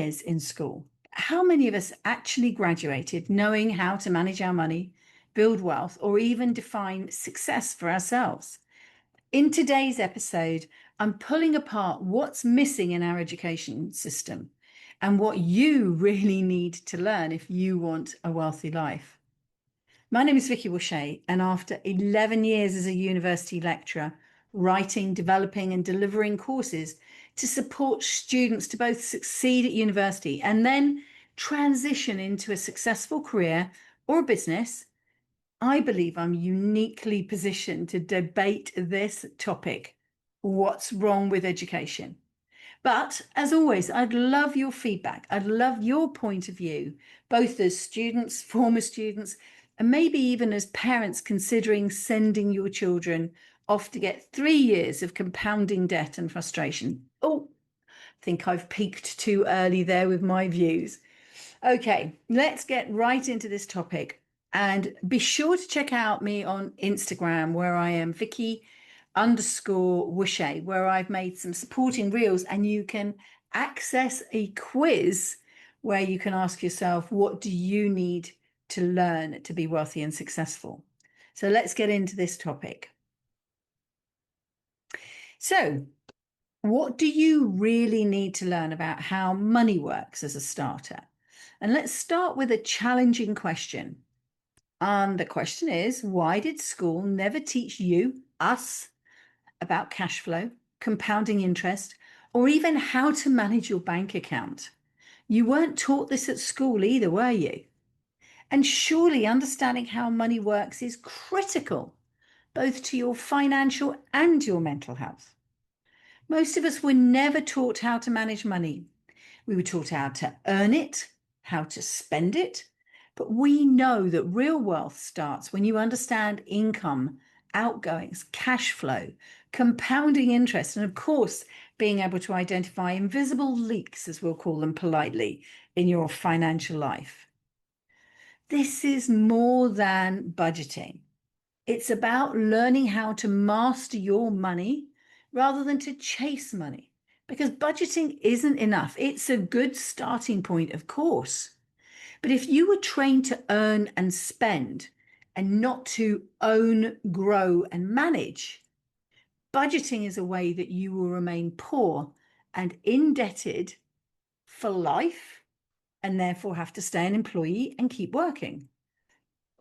years in school, how many of us actually graduated knowing how to manage our money, build wealth, or even define success for ourselves? In today's episode, I'm pulling apart what's missing in our education system and what you really need to learn if you want a wealthy life. My name is Vicky Wushay, and after 11 years as a university lecturer, writing, developing, and delivering courses to support students to both succeed at university and then transition into a successful career or a business, I believe I'm uniquely positioned to debate this topic. What's wrong with education? But as always, I'd love your feedback. I'd love your point of view, both as students, former students, and maybe even as parents considering sending your children off to get 3 years of compounding debt and frustration. Oh, I think I've peaked too early there with my views. Okay, let's get right into this topic. And be sure to check out me on Instagram, where I am Vicky_Wushay, where I've made some supporting reels, and you can access a quiz where you can ask yourself, what do you need to learn to be wealthy and successful? So let's get into this topic. So, what do you really need to learn about how money works as a starter? And let's start with a challenging question. And the question is, why did school never teach us, about cash flow, compounding interest, or even how to manage your bank account? You weren't taught this at school either, were you? And surely understanding how money works is critical, both to your financial and your mental health. Most of us were never taught how to manage money. We were taught how to earn it, how to spend it, but we know that real wealth starts when you understand income, outgoings, cash flow, compounding interest, and of course, being able to identify invisible leaks, as we'll call them politely, in your financial life. This is more than budgeting. It's about learning how to master your money rather than to chase money, because budgeting isn't enough. It's a good starting point, of course. But if you were trained to earn and spend and not to own, grow, and manage, budgeting is a way that you will remain poor and indebted for life and therefore have to stay an employee and keep working.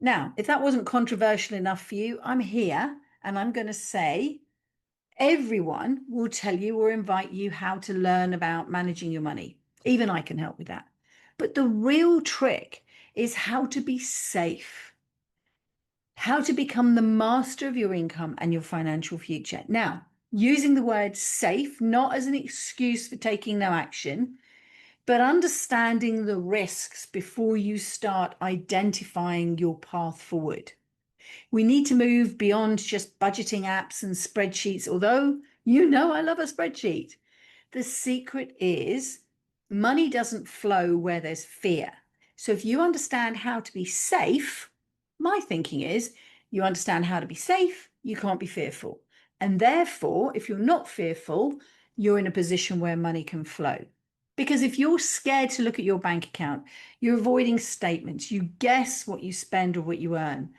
Now, if that wasn't controversial enough for you, I'm here and I'm going to say everyone will tell you or invite you how to learn about managing your money. Even I can help with that. But the real trick is how to be safe, how to become the master of your income and your financial future. Now, using the word safe, not as an excuse for taking no action, but understanding the risks before you start identifying your path forward. We need to move beyond just budgeting apps and spreadsheets, although you know I love a spreadsheet. The secret is money doesn't flow where there's fear. So if you understand how to be safe, my thinking is you understand how to be safe, you can't be fearful. And therefore, if you're not fearful, you're in a position where money can flow. Because if you're scared to look at your bank account, you're avoiding statements, you guess what you spend or what you earn.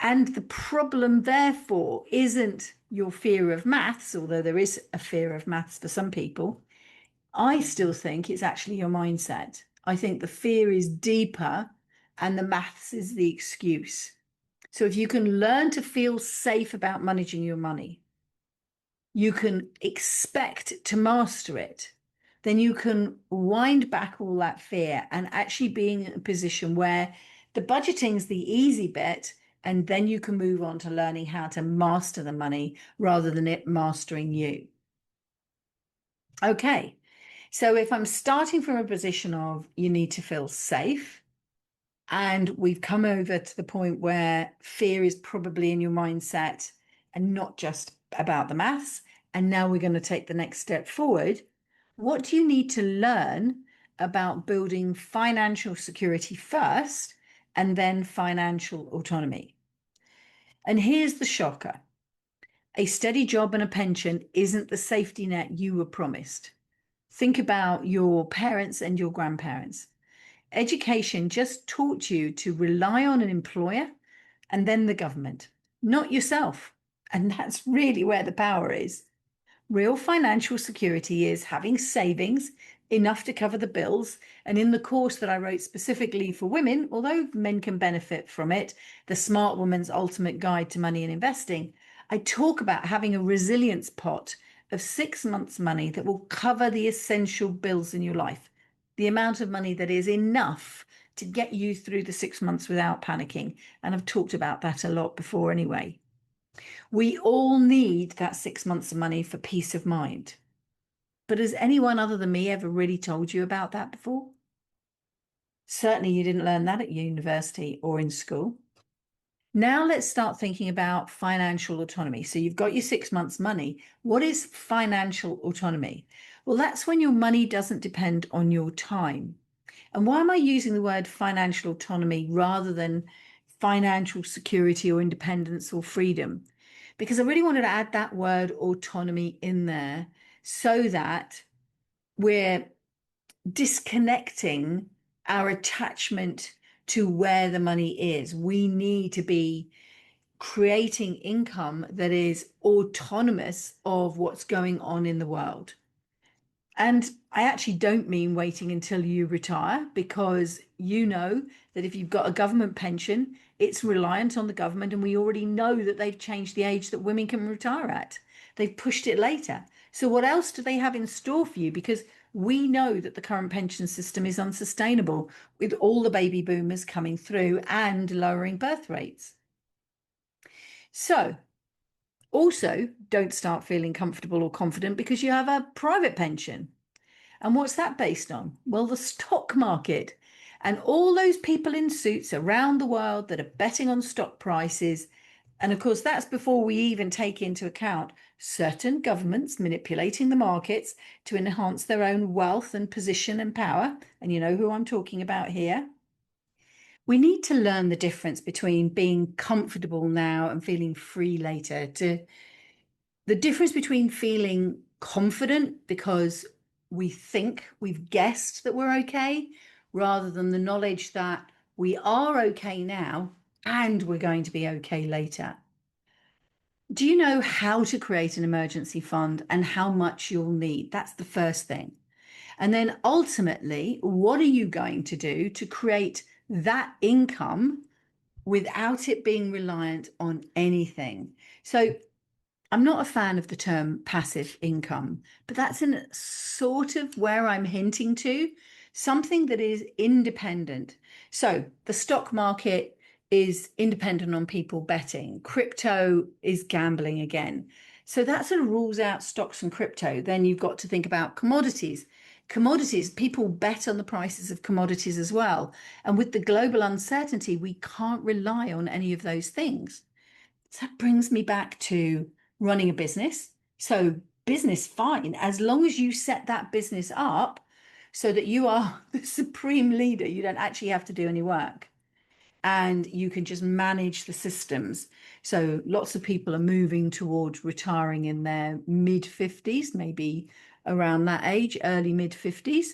And the problem, therefore, isn't your fear of maths, although there is a fear of maths for some people. I still think it's actually your mindset. I think the fear is deeper and the maths is the excuse. So if you can learn to feel safe about managing your money, you can expect to master it, then you can wind back all that fear and actually be in a position where the budgeting is the easy bit, and then you can move on to learning how to master the money rather than it mastering you. Okay, so if I'm starting from a position of you need to feel safe, and we've come over to the point where fear is probably in your mindset and not just about the maths, and now we're going to take the next step forward. What do you need to learn about building financial security first and then financial autonomy? And here's the shocker. A steady job and a pension isn't the safety net you were promised. Think about your parents and your grandparents. Education just taught you to rely on an employer and then the government, not yourself. And that's really where the power is. Real financial security is having savings enough to cover the bills. And in the course that I wrote specifically for women, although men can benefit from it, The Smart Woman's Ultimate Guide to Money and Investing, I talk about having a resilience pot of 6 months' money that will cover the essential bills in your life, the amount of money that is enough to get you through the 6 months without panicking. And I've talked about that a lot before anyway. We all need that 6 months of money for peace of mind. But has anyone other than me ever really told you about that before? Certainly, you didn't learn that at university or in school. Now let's start thinking about financial autonomy. So you've got your 6 months' money. What is financial autonomy? Well, that's when your money doesn't depend on your time. And why am I using the word financial autonomy rather than financial security or independence or freedom? Because I really wanted to add that word autonomy in there so that we're disconnecting our attachment to where the money is. We need to be creating income that is autonomous of what's going on in the world. And I actually don't mean waiting until you retire, because you know that if you've got a government pension, it's reliant on the government. And we already know that they've changed the age that women can retire at. They've pushed it later. So what else do they have in store for you? Because we know that the current pension system is unsustainable with all the baby boomers coming through and lowering birth rates. So also don't start feeling comfortable or confident because you have a private pension. And what's that based on? Well, the stock market and all those people in suits around the world that are betting on stock prices. And of course, that's before we even take into account certain governments manipulating the markets to enhance their own wealth and position and power. And you know who I'm talking about here. We need to learn the difference between being comfortable now and feeling free later. The difference between feeling confident because we think we've guessed that we're okay, rather than the knowledge that we are okay now and we're going to be okay later. Do you know how to create an emergency fund and how much you'll need? That's the first thing. And then ultimately, what are you going to do to create that income without it being reliant on anything? So I'm not a fan of the term passive income, but that's in sort of where I'm hinting to, something that is independent. So the stock market is independent on people betting. Crypto is gambling again. So that sort of rules out stocks and crypto. Then you've got to think about commodities. Commodities, people bet on the prices of commodities as well. And with the global uncertainty, we can't rely on any of those things. So that brings me back to running a business. So business, fine, as long as you set that business up so that you are the supreme leader, you don't actually have to do any work and you can just manage the systems. So lots of people are moving towards retiring in their mid 50s, maybe around that age, early mid 50s.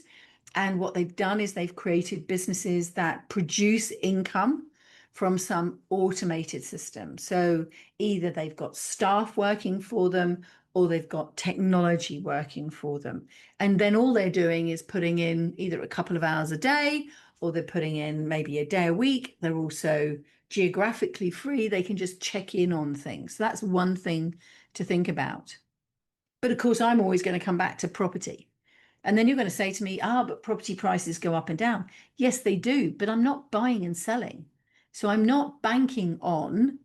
And what they've done is they've created businesses that produce income from some automated system. So either they've got staff working for them or they've got technology working for them. And then all they're doing is putting in either a couple of hours a day or they're putting in maybe a day a week. They're also geographically free. They can just check in on things. So that's one thing to think about. But of course, I'm always going to come back to property. And then you're going to say to me, but property prices go up and down. Yes, they do, but I'm not buying and selling. So I'm not banking on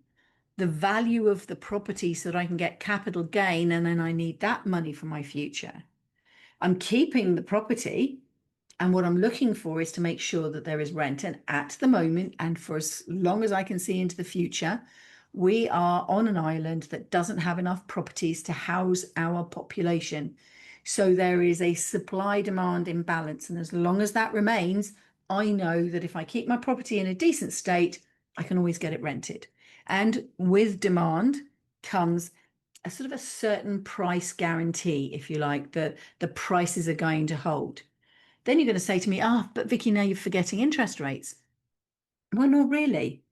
the value of the property so that I can get capital gain and then I need that money for my future. I'm keeping the property, and what I'm looking for is to make sure that there is rent. And at the moment, and for as long as I can see into the future, we are on an island that doesn't have enough properties to house our population. So there is a supply demand imbalance. And as long as that remains, I know that if I keep my property in a decent state, I can always get it rented. And with demand comes a sort of a certain price guarantee, if you like, that the prices are going to hold. Then you're going to say to me, but Vicky, now you're forgetting interest rates. Well, not really.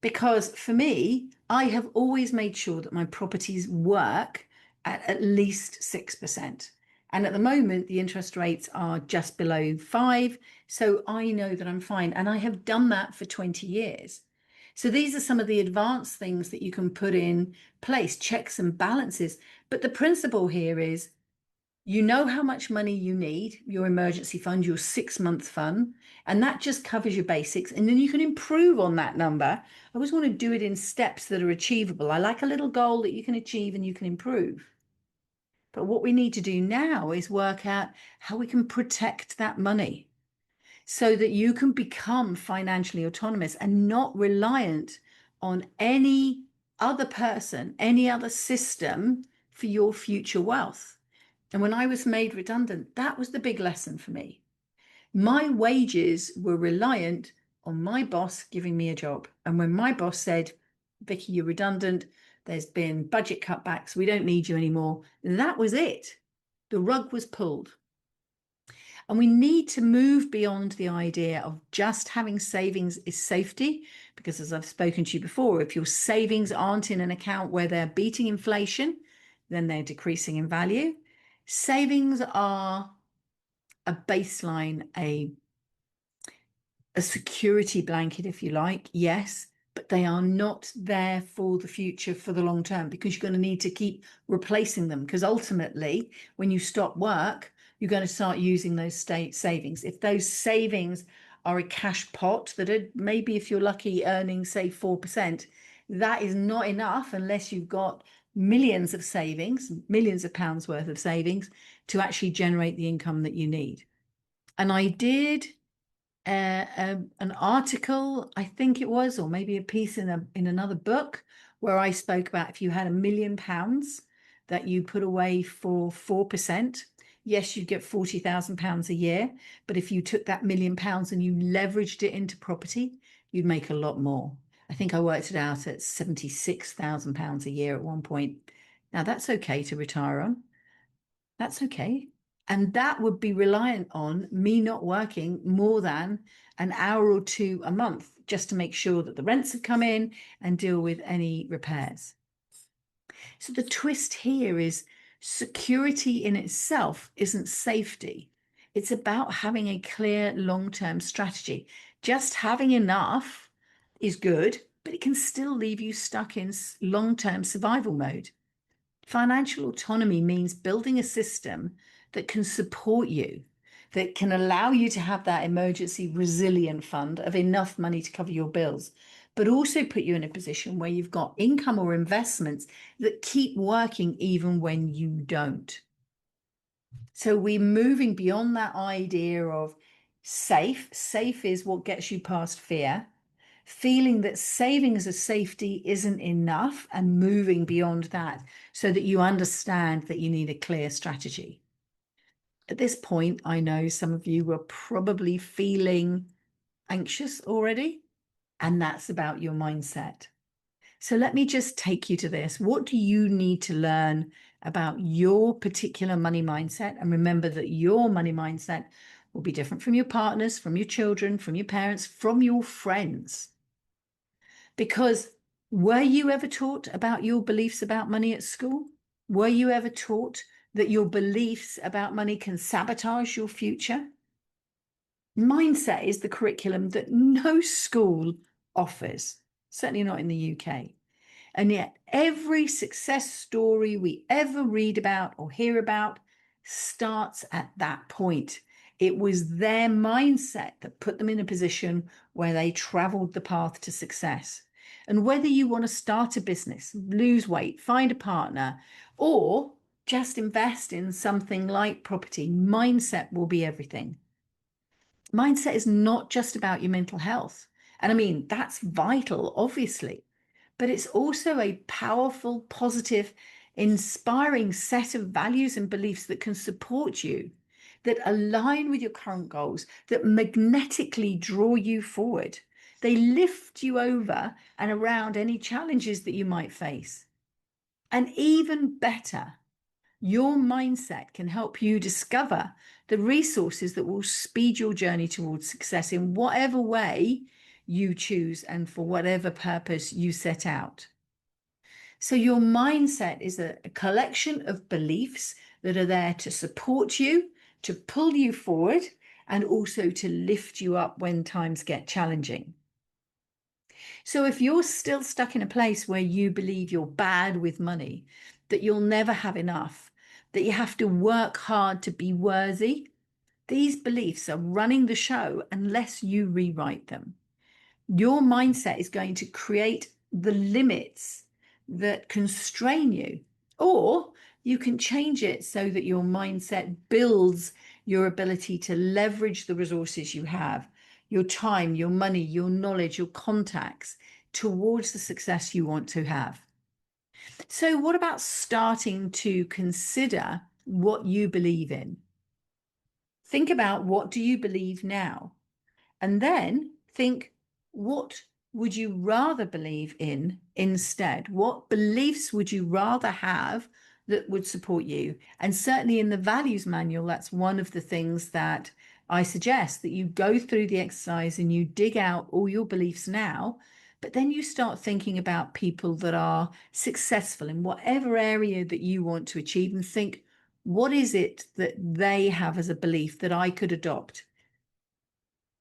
Because for me, I have always made sure that my properties work at least 6%. And at the moment, the interest rates are just below 5. So I know that I'm fine. And I have done that for 20 years. So these are some of the advanced things that you can put in place, checks and balances. But the principle here is you know how much money you need, your emergency fund, your 6 month fund, and that just covers your basics. And then you can improve on that number. I always want to do it in steps that are achievable. I like a little goal that you can achieve and you can improve. But what we need to do now is work out how we can protect that money so that you can become financially autonomous and not reliant on any other person, any other system for your future wealth. And when I was made redundant, that was the big lesson for me. My wages were reliant on my boss giving me a job. And when my boss said, Vicky, you're redundant, there's been budget cutbacks, we don't need you anymore, that was it. The rug was pulled. And we need to move beyond the idea of just having savings is safety, because as I've spoken to you before, if your savings aren't in an account where they're beating inflation, then they're decreasing in value. Savings are a baseline, a security blanket, if you like, yes, but they are not there for the future, for the long term, because you're going to need to keep replacing them. Because ultimately, when you stop work, you're going to start using those state savings. If those savings are a cash pot that are maybe, if you're lucky, earning, say, 4%, that is not enough unless you've got millions of savings, millions of pounds worth of savings to actually generate the income that you need. And I did an article, I think it was, or maybe a piece in another book, where I spoke about if you had £1 million that you put away for 4%, yes, you'd get £40,000 a year. But if you took that £1 million and you leveraged it into property, you'd make a lot more. I think I worked it out at £76,000 a year at one point. Now that's okay to retire on. That's okay. And that would be reliant on me not working more than an hour or two a month just to make sure that the rents have come in and deal with any repairs. So the twist here is security in itself isn't safety. It's about having a clear long-term strategy. Just having enough is good, but it can still leave you stuck in long-term survival mode. Financial autonomy means building a system that can support you, that can allow you to have that emergency resilient fund of enough money to cover your bills, but also put you in a position where you've got income or investments that keep working even when you don't. So we're moving beyond that idea of safe. Safe is what gets you past fear. Feeling that saving as a safety isn't enough and moving beyond that so that you understand that you need a clear strategy. At this point, I know some of you were probably feeling anxious already, and that's about your mindset. So let me just take you to this. What do you need to learn about your particular money mindset? And remember that your money mindset will be different from your partners, from your children, from your parents, from your friends. Because were you ever taught about your beliefs about money at school? Were you ever taught that your beliefs about money can sabotage your future? Mindset is the curriculum that no school offers, certainly not in the UK. And yet, every success story we ever read about or hear about starts at that point. It was their mindset that put them in a position where they traveled the path to success. And whether you want to start a business, lose weight, find a partner, or just invest in something like property, mindset will be everything. Mindset is not just about your mental health. And I mean, that's vital, obviously, but it's also a powerful, positive, inspiring set of values and beliefs that can support you, that align with your current goals, that magnetically draw you forward. They lift you over and around any challenges that you might face. And even better, your mindset can help you discover the resources that will speed your journey towards success in whatever way you choose and for whatever purpose you set out. So, your mindset is a collection of beliefs that are there to support you, to pull you forward, and also to lift you up when times get challenging. So, if you're still stuck in a place where you believe you're bad with money, that you'll never have enough, that you have to work hard to be worthy, these beliefs are running the show unless you rewrite them. Your mindset is going to create the limits that constrain you, or you can change it so that your mindset builds your ability to leverage the resources you have, your time, your money, your knowledge, your contacts towards the success you want to have. So, what about starting to consider what you believe in? Think about, what do you believe now? And then think, what would you rather believe in instead? What beliefs would you rather have that would support you? And certainly in the values manual, that's one of the things that I suggest, that you go through the exercise and you dig out all your beliefs now, but then you start thinking about people that are successful in whatever area that you want to achieve, and think, what is it that they have as a belief that I could adopt?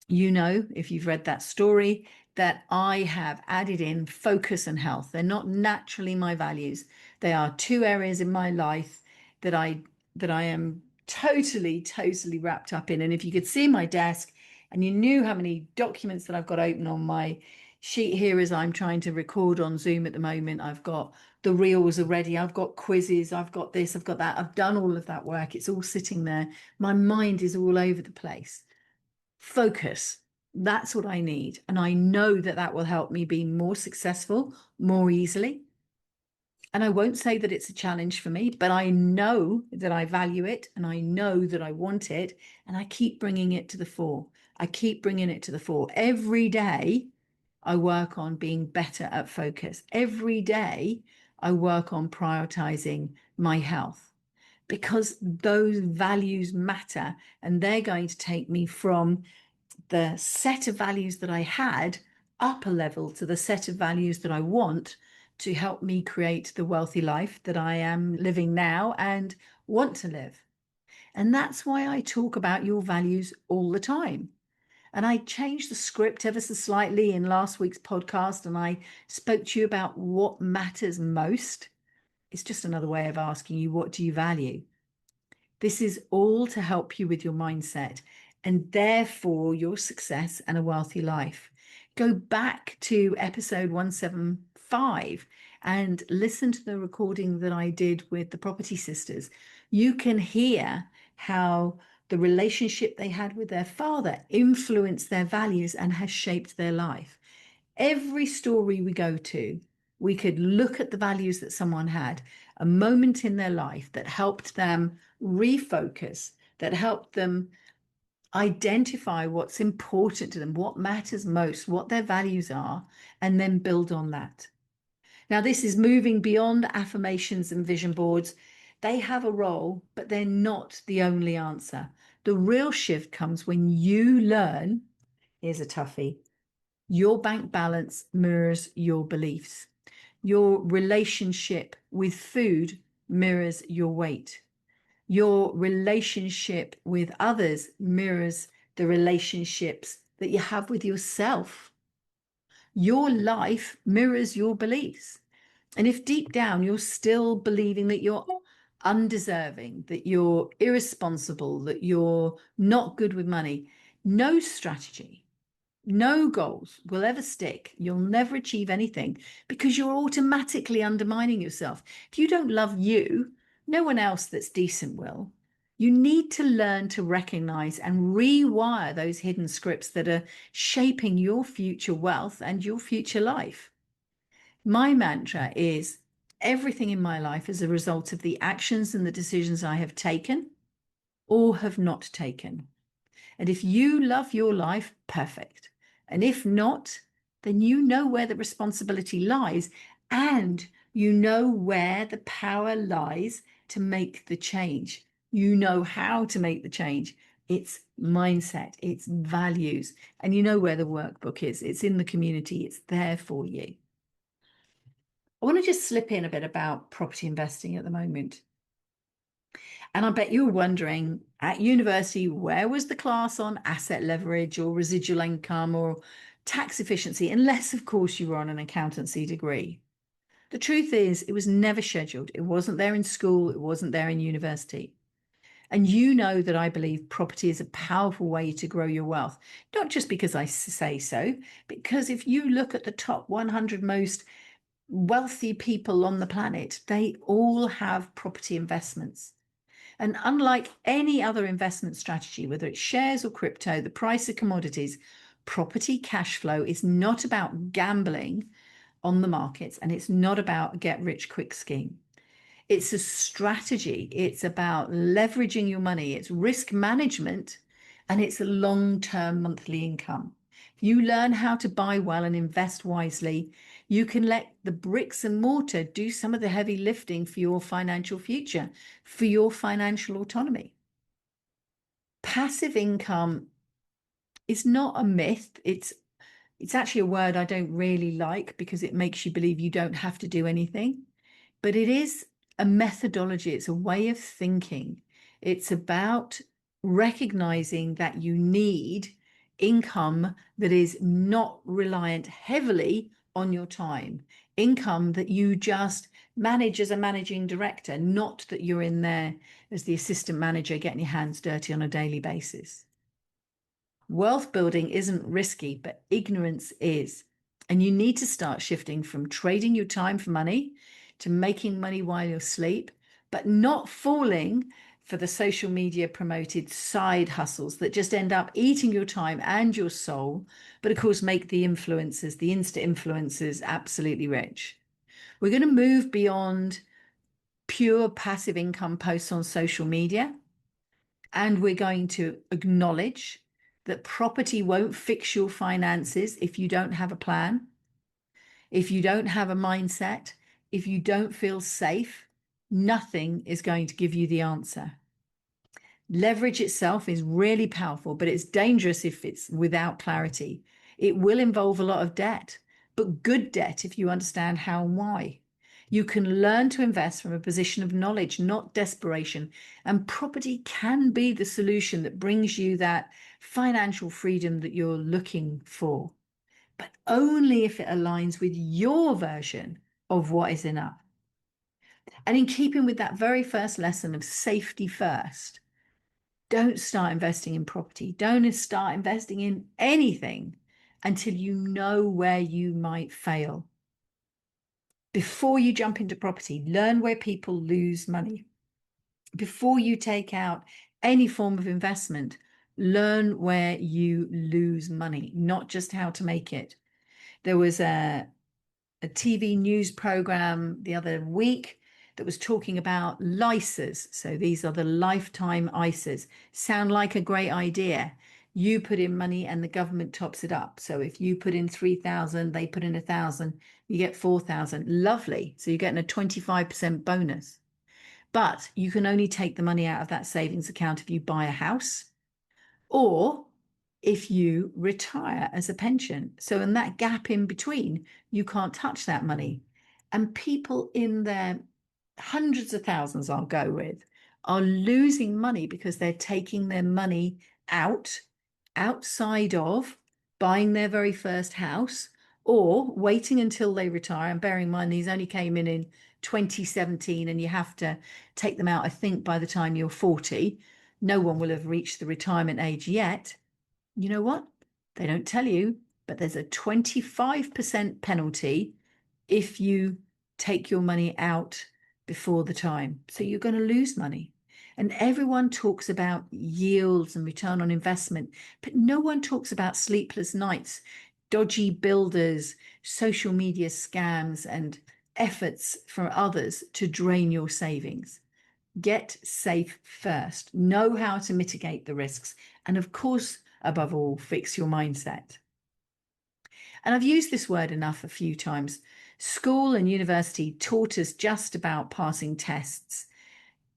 You know, if you've read that story, that I have added in focus and health. They're not naturally my values. They are two areas in my life that I am totally wrapped up in. And if you could see my desk and you knew how many documents that I've got open on my sheet here as I'm trying to record on Zoom at the moment, I've got the reels already, I've got quizzes, I've got this, I've got that, I've done all of that work. It's all sitting there. My mind is all over the place. Focus. That's what I need. And I know that that will help me be more successful more easily. And I won't say that it's a challenge for me, but I know that I value it and I know that I want it. And I keep bringing it to the fore. I keep bringing it to the fore. Every day, I work on being better at focus. Every day, I work on prioritizing my health, because those values matter, and they're going to take me from the set of values that I had up a level to the set of values that I want to help me create the wealthy life that I am living now and want to live. And that's why I talk about your values all the time. And I changed the script ever so slightly in last week's podcast, and I spoke to you about what matters most. It's just another way of asking you, what do you value? This is all to help you with your mindset and therefore your success and a wealthy life. Go back to episode 175 and listen to the recording that I did with the Property Sisters. You can hear how the relationship they had with their father influenced their values and has shaped their life. Every story we go to, we could look at the values that someone had, a moment in their life that helped them refocus, that helped them identify what's important to them, what matters most, what their values are, and then build on that. Now, this is moving beyond affirmations and vision boards. They have a role, but they're not the only answer. The real shift comes when you learn, here's a toughie, your bank balance mirrors your beliefs. Your relationship with food mirrors your weight. Your relationship with others mirrors the relationships that you have with yourself. Your life mirrors your beliefs. And if deep down you're still believing that you're undeserving, that you're irresponsible, that you're not good with money, no strategy, no goals will ever stick. You'll never achieve anything because you're automatically undermining yourself. If you don't love you, no one else that's decent will. You need to learn to recognize and rewire those hidden scripts that are shaping your future wealth and your future life. My mantra is, everything in my life is a result of the actions and the decisions I have taken or have not taken. And if you love your life, perfect. And if not, then you know where the responsibility lies, and You know where the power lies to make the change. You know how to make the change. It's mindset, it's values, and you know where the workbook is. It's in the community, it's there for you. I want to just slip in a bit about property investing at the moment. And I bet you're wondering at university, where was the class on asset leverage or residual income or tax efficiency? Unless, of course, you were on an accountancy degree. The truth is, it was never scheduled. It wasn't there in school. It wasn't there in university. And you know that I believe property is a powerful way to grow your wealth, not just because I say so, because if you look at the top 100 most wealthy people on the planet, they all have property investments. And unlike any other investment strategy, whether it's shares or crypto, the price of commodities, property cash flow is not about gambling on the markets, and it's not about a get rich quick scheme. It's a strategy. It's about leveraging your money. It's risk management, and it's a long-term monthly income. If you learn how to buy well and invest wisely, you can let the bricks and mortar do some of the heavy lifting for your financial future, for your financial autonomy. Passive income is not a myth. It's actually a word I don't really like because it makes you believe you don't have to do anything. But it is a methodology, it's a way of thinking. It's about recognizing that you need income that is not reliant heavily on your time, income that you just manage as a managing director, not that you're in there as the assistant manager getting your hands dirty on a daily basis. Wealth building isn't risky, but ignorance is. And you need to start shifting from trading your time for money to making money while you sleep, but not falling for the social media promoted side hustles that just end up eating your time and your soul, but of course make the influencers, the Insta influencers, absolutely rich. We're going to move beyond pure passive income posts on social media, and we're going to acknowledge that property won't fix your finances if you don't have a plan, if you don't have a mindset, if you don't feel safe. Nothing is going to give you the answer. Leverage itself is really powerful, but it's dangerous if it's without clarity. It will involve a lot of debt, but good debt if you understand how and why. You can learn to invest from a position of knowledge, not desperation. And property can be the solution that brings you that financial freedom that you're looking for, but only if it aligns with your version of what is enough. And in keeping with that very first lesson of safety first, don't start investing in property. Don't start investing in anything until you know where you might fail. Before you jump into property, learn where people lose money. Before you take out any form of investment, learn where you lose money, not just how to make it. There was a TV news program the other week that was talking about LISAs. So these are the lifetime ISAs. Sound like a great idea. You put in money and the government tops it up. So if you put in 3,000, they put in 1,000, you get 4,000. Lovely. So you're getting a 25% bonus. But you can only take the money out of that savings account if you buy a house or if you retire as a pension. So in that gap in between, you can't touch that money. And people in their hundreds of thousands, I'll go with, are losing money because they're taking their money outside of buying their very first house or waiting until they retire. And bearing in mind, these only came in 2017, and you have to take them out, I think, by the time you're 40. No one will have reached the retirement age yet. You know what? They don't tell you, but there's a 25% penalty if you take your money out before the time. So you're going to lose money. And everyone talks about yields and return on investment, but no one talks about sleepless nights, dodgy builders, social media scams, and efforts from others to drain your savings. Get safe first. Know how to mitigate the risks. And of course, above all, fix your mindset. And I've used this word enough a few times. School and university taught us just about passing tests.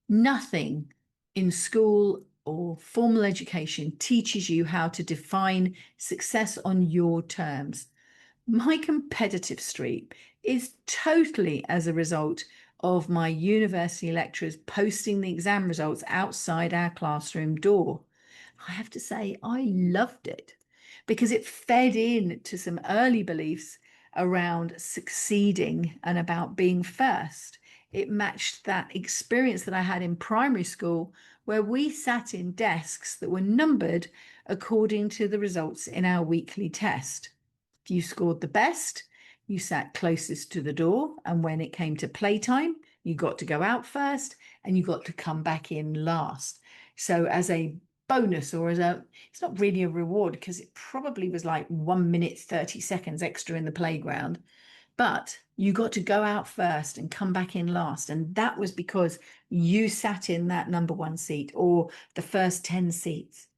Nothing in school or formal education teaches you how to define success on your terms. My competitive streak is totally as a result of my university lecturers posting the exam results outside our classroom door. I have to say, I loved it because it fed in to some early beliefs around succeeding and about being first. It matched that experience that I had in primary school, where we sat in desks that were numbered according to the results in our weekly test. If you scored the best, you sat closest to the door, and when it came to playtime, you got to go out first and you got to come back in last. So as a bonus, or it's not really a reward because it probably was like 1 minute 30 seconds extra in the playground, but you got to go out first and come back in last, and that was because you sat in that number 1 seat or the first 10 seats.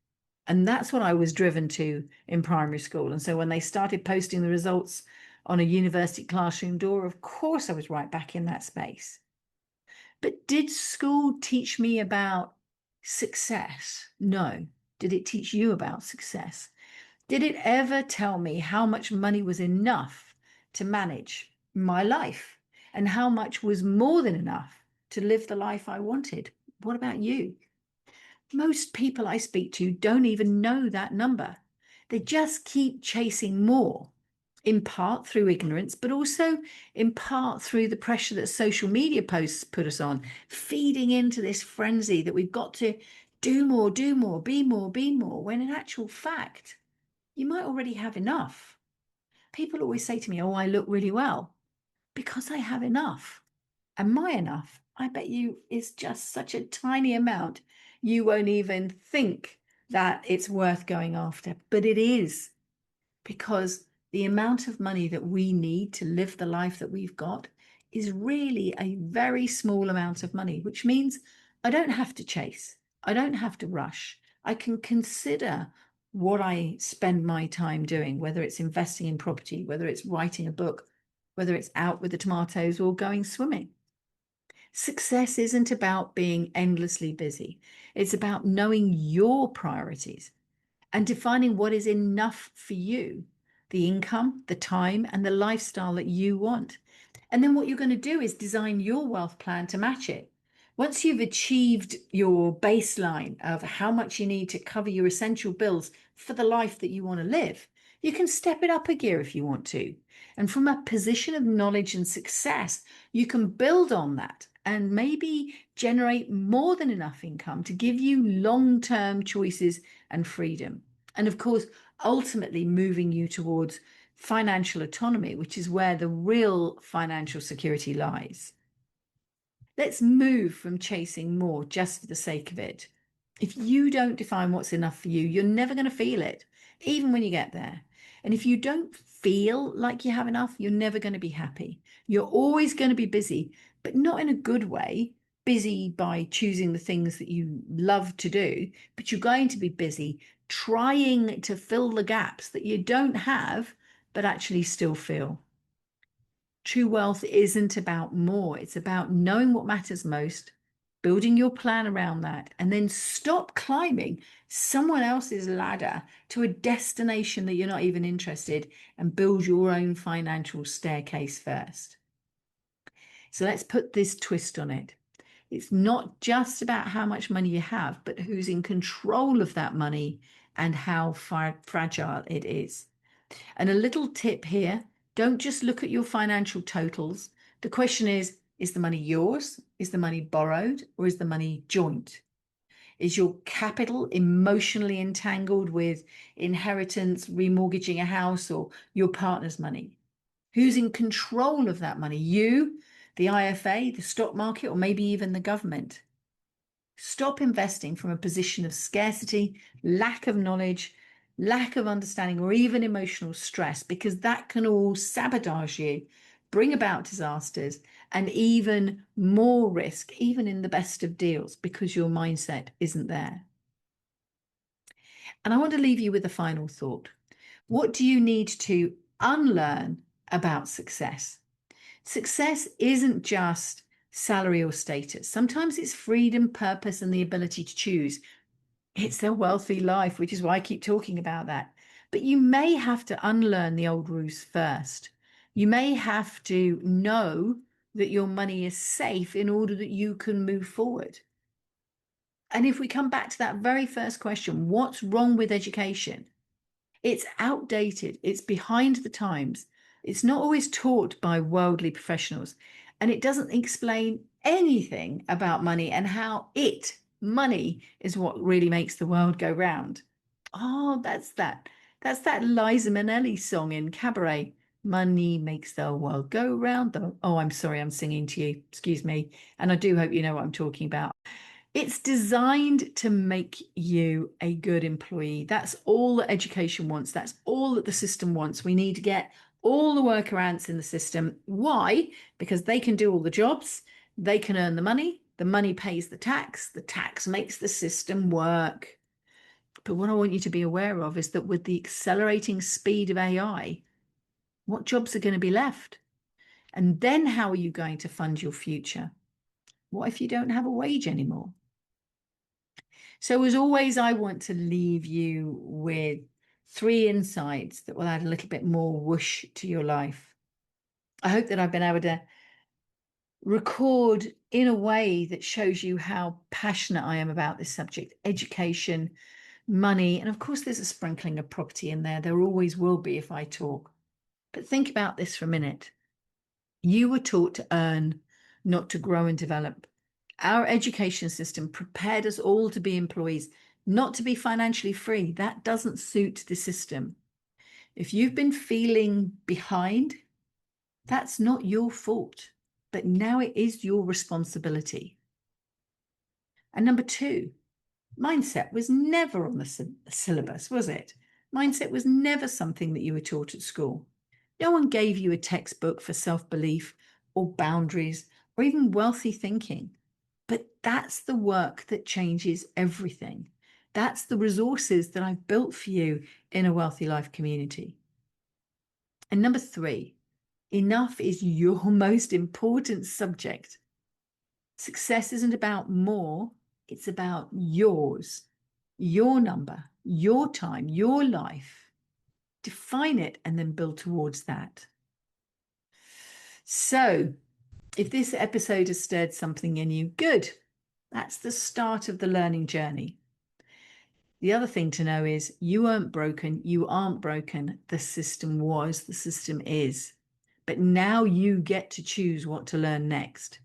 And that's what I was driven to in primary school. And so when they started posting the results on a university classroom door, of course I was right back in that space. But did school teach me about success? No. Did it teach you about success? Did it ever tell me how much money was enough to manage my life and how much was more than enough to live the life I wanted? What about you? Most people I speak to don't even know that number. They just keep chasing more, in part through ignorance, but also in part through the pressure that social media posts put us on, feeding into this frenzy that we've got to do more, be more, when in actual fact, you might already have enough. People always say to me, oh, I look really well because I have enough. And my enough, I bet you, is just such a tiny amount, you won't even think that it's worth going after. But it is, because the amount of money that we need to live the life that we've got is really a very small amount of money, which means I don't have to chase. I don't have to rush. I can consider what I spend my time doing, whether it's investing in property, whether it's writing a book, whether it's out with the tomatoes or going swimming. Success isn't about being endlessly busy. It's about knowing your priorities and defining what is enough for you, the income, the time, and the lifestyle that you want. And then what you're going to do is design your wealth plan to match it. Once you've achieved your baseline of how much you need to cover your essential bills for the life that you want to live, you can step it up a gear if you want to. And from a position of knowledge and success, you can build on that and maybe generate more than enough income to give you long-term choices and freedom. And of course, ultimately moving you towards financial autonomy, which is where the real financial security lies. Let's move from chasing more just for the sake of it. If you don't define what's enough for you, you're never going to feel it, even when you get there. And if you don't feel like you have enough, you're never going to be happy. You're always going to be busy, but not in a good way. Busy by choosing the things that you love to do, but you're going to be busy trying to fill the gaps that you don't have, but actually still feel. True wealth isn't about more. It's about knowing what matters most, building your plan around that, and then stop climbing someone else's ladder to a destination that you're not even interested, and build your own financial staircase first. So let's put this twist on it. It's not just about how much money you have, but who's in control of that money and how fragile it is. And a little tip here, don't just look at your financial totals. The question is the money yours? Is the money borrowed? Or is the money joint? Is your capital emotionally entangled with inheritance, remortgaging a house, or your partner's money? Who's in control of that money? You, the IFA, the stock market, or maybe even the government? Stop investing from a position of scarcity, lack of knowledge, lack of understanding, or even emotional stress, because that can all sabotage you, bring about disasters, and even more risk, even in the best of deals, because your mindset isn't there. And I want to leave you with a final thought. What do you need to unlearn about success. Success isn't just salary or status. Sometimes it's freedom, purpose, and the ability to choose. It's a wealthy life, which is why I keep talking about that. But you may have to unlearn the old rules first. You may have to know that your money is safe in order that you can move forward. And if we come back to that very first question, what's wrong with education? It's outdated, it's behind the times, it's not always taught by worldly professionals, and it doesn't explain anything about money and how money, is what really makes the world go round. Oh, that's that. That's that Liza Minnelli song in Cabaret. Money makes the world go round. Oh, I'm sorry, I'm singing to you. Excuse me. And I do hope you know what I'm talking about. It's designed to make you a good employee. That's all that education wants. That's all that the system wants. We need to get all the workarounds in the system. Why? Because they can do all the jobs, they can earn the money pays the tax makes the system work. But what I want you to be aware of is that with the accelerating speed of AI, what jobs are going to be left? And then how are you going to fund your future? What if you don't have a wage anymore? So, as always, I want to leave you with 3 insights that will add a little bit more whoosh to your life. I hope that I've been able to record in a way that shows you how passionate I am about this subject: education, money, and of course, there's a sprinkling of property in there. There always will be if I talk. But think about this for a minute. You were taught to earn, not to grow and develop. Our education system prepared us all to be employees, not to be financially free. That doesn't suit the system. If you've been feeling behind, that's not your fault, but now it is your responsibility. And number 2, mindset was never on the syllabus, was it? Mindset was never something that you were taught at school. No one gave you a textbook for self-belief or boundaries or even wealthy thinking. But that's the work that changes everything. That's the resources that I've built for you in a Wealthy Life community. And number 3, enough is your most important subject. Success isn't about more, it's about yours, your number, your time, your life. Define it and then build towards that. So, if this episode has stirred something in you, good. That's the start of the learning journey. The other thing to know is you weren't broken, you aren't broken. The system was, the system is. But now you get to choose what to learn next.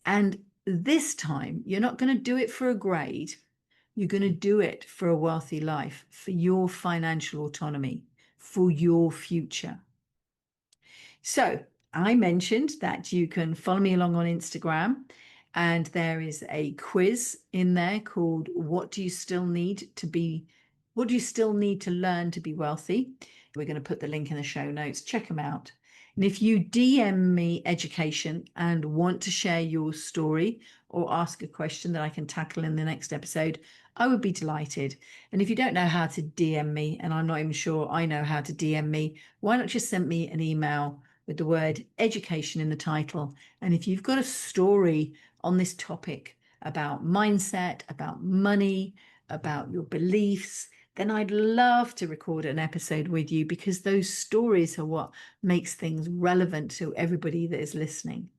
And this time, you're not going to do it for a grade. You're going to do it for a wealthy life, for your financial autonomy, for your future. So I mentioned that you can follow me along on Instagram, and there is a quiz in there called What Do You Still Need to Be? What do you still need to learn to be wealthy? We're going to put the link in the show notes. Check them out. And if you DM me education and want to share your story or ask a question that I can tackle in the next episode, I would be delighted. And if you don't know how to DM me, and I'm not even sure I know how to DM me, why not just send me an email with the word education in the title? And if you've got a story on this topic about mindset, about money, about your beliefs, then I'd love to record an episode with you, because those stories are what makes things relevant to everybody that is listening.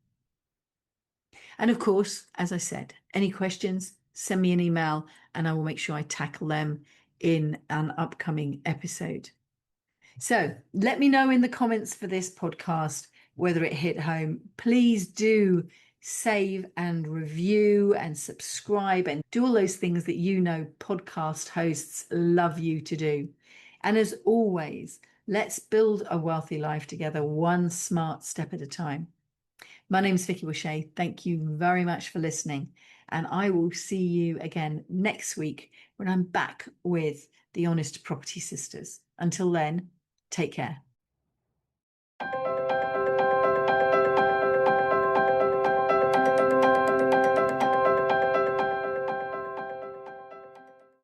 And of course, as I said, any questions, send me an email and I will make sure I tackle them in an upcoming episode. So let me know in the comments for this podcast whether it hit home. Please do save and review and subscribe and do all those things that you know podcast hosts love you to do. And as always, let's build a wealthy life together, one smart step at a time. My name's Vicky Wishay. Thank you very much for listening. And I will see you again next week when I'm back with the Honest Property Sisters. Until then, take care.